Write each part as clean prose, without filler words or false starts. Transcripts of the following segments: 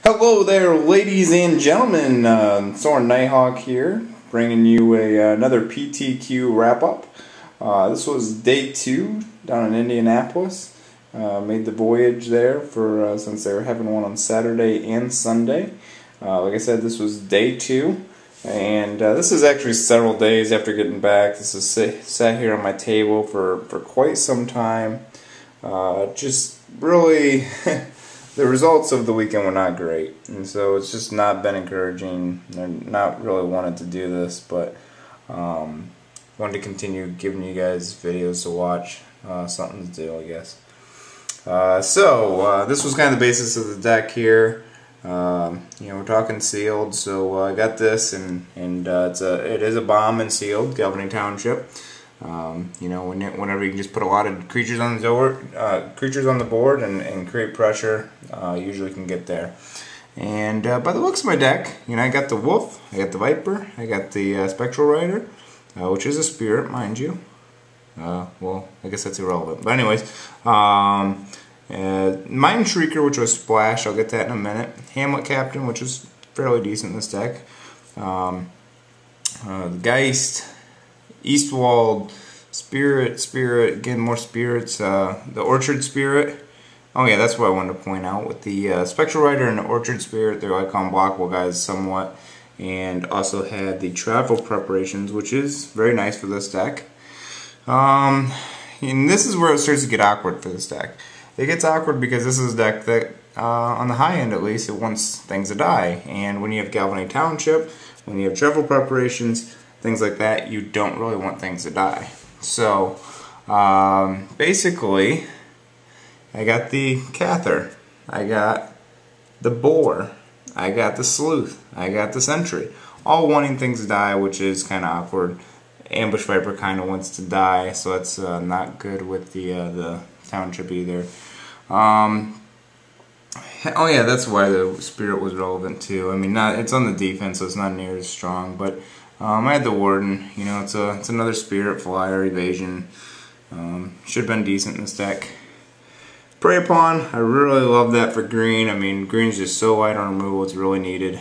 Hello there, ladies and gentlemen. Soren Nighthawk here, bringing you another PTQ wrap-up. This was day 2 down in Indianapolis. Made the voyage there for since they were having one on Saturday and Sunday. Like I said, this was day 2, and this is actually several days after getting back. This is sat here on my table for quite some time. Just really. The results of the weekend were not great, and so it's just not been encouraging. I'm not really wanted to do this, but wanted to continue giving you guys videos to watch, something to do, I guess. This was kind of the basis of the deck here. We're talking sealed, so I got this, and it is a bomb and sealed, Galvany Township. Whenever you can just put a lot of creatures on the board and create pressure, usually can get there. And by the looks of my deck, I got the Wolf, I got the Viper, I got the Spectral Rider, which is a spirit, mind you. Well, I guess that's irrelevant. But anyways, Mind Shrieker, which was Splash, I'll get that in a minute. Hamlet Captain, which is fairly decent in this deck. The Geist, Eastwald, Spirit, again more spirits, the Orchard Spirit. Oh yeah, that's what I wanted to point out. With the Spectral Rider and the Orchard Spirit, they're like unblockable guys somewhat. And also had the Travel Preparations, which is very nice for this deck. And this is where it starts to get awkward for this deck. It gets awkward because this is a deck that, on the high end at least, it wants things to die. And when you have Galvany Township, when you have Travel Preparations, things like that, you don't really want things to die. So, basically, I got the Cather, I got the Boar, I got the Sleuth, I got the Sentry, all wanting things to die, which is kind of awkward. Ambush Viper kind of wants to die, so that's not good with the Township either. Oh yeah, that's why the Spirit was relevant too. I mean, it's on the defense, so it's not near as strong, but I had the Warden. It's another Spirit, Flyer, Evasion. Should have been decent in this deck. Prey Upon, I really love that for green. I mean, green's just so light on removal, it's really needed.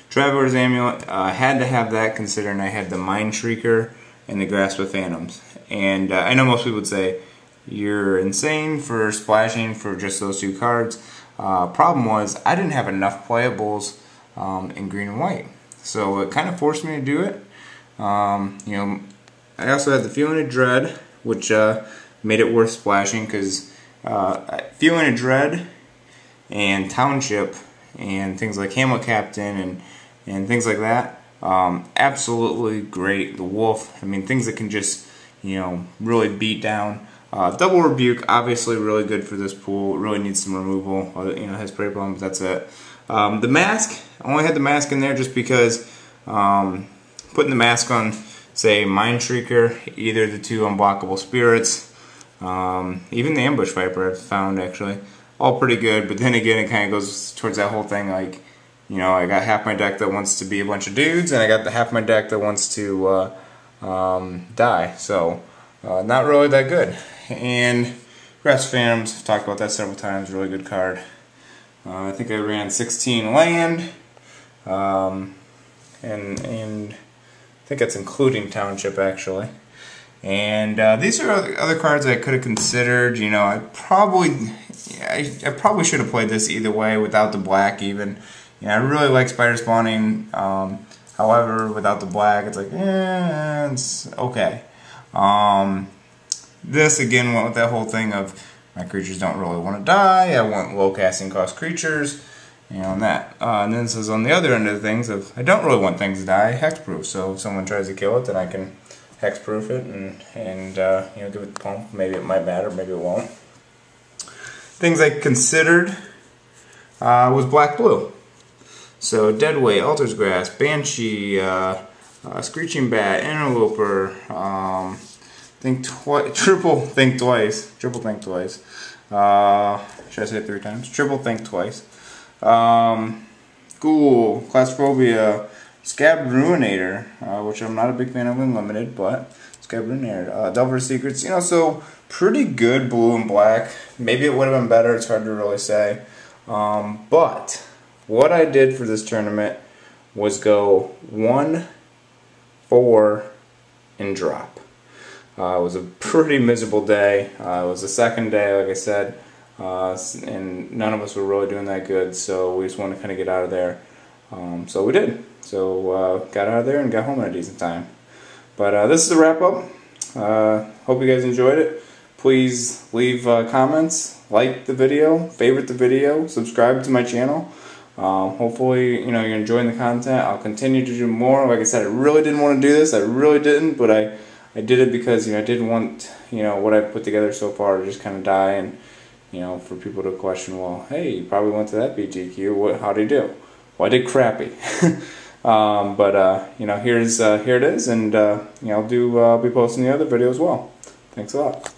Traveler's Amulet, I had to have that considering I had the Mind Shrieker and the Grasp of Phantoms. And I know most people would say, you're insane for splashing for just those 2 cards. Problem was, I didn't have enough playables in green and white. So it kind of forced me to do it. I also had the Feeling of Dread, which made it worth splashing because Feeling of Dread and Township and things like Hamlet Captain and things like that, absolutely great. The Wolf, I mean, things that can just really beat down. Double Rebuke, obviously really good for this pool. It really needs some removal. It has Prey Upon, but that's it. The Mask, I only had the Mask in there just because putting the Mask on, say, Mind Shrieker, either the 2 unblockable spirits, even the Ambush Viper I've found actually, all pretty good, but then again it kind of goes towards that whole thing like, I got half my deck that wants to be a bunch of dudes, and I got the half my deck that wants to die, so not really that good. And Grasp of Phantoms, I've talked about that several times, really good card. I think I ran 16 land, and I think that's including Township actually. And these are other cards I could have considered. I probably should have played this either way without the black even. I really like Spider Spawning. However, without the black, it's like, it's okay. This again went with that whole thing of my creatures don't really want to die. I want low casting cost creatures, and that. And then it says on the other end of things of I don't really want things to die, hexproof. So if someone tries to kill it, then I can hexproof it and give it the pump. Maybe it might matter, maybe it won't. Things I considered was black-blue. So Deadweight, Altar's Grasp, Banshee, Screeching Bat, Interloper, Triple Think Twice. Should I say it 3 times? Triple Think Twice. Ghoul, Claustrophobia, Scab Ruinator, which I'm not a big fan of in Limited, but Scab Ruinator. Delver's Secrets, so pretty good blue and black. Maybe it would have been better, it's hard to really say. But what I did for this tournament was go 1, 4, and drop. It was a pretty miserable day. It was the second day, like I said, and none of us were really doing that good, so we just wanted to kind of get out of there. So we did. So got out of there and got home in a decent time. But this is the wrap up. Hope you guys enjoyed it. Please leave comments, like the video, favorite the video, subscribe to my channel. Hopefully, you're enjoying the content. I'll continue to do more. Like I said, I really didn't want to do this. I really didn't, but I did it because I didn't want what I've put together so far to just kind of die, and for people to question, well, hey, you probably went to that PTQ. How did you do? Well, I did crappy. But here it is, and I'll be posting the other video as well. Thanks a lot.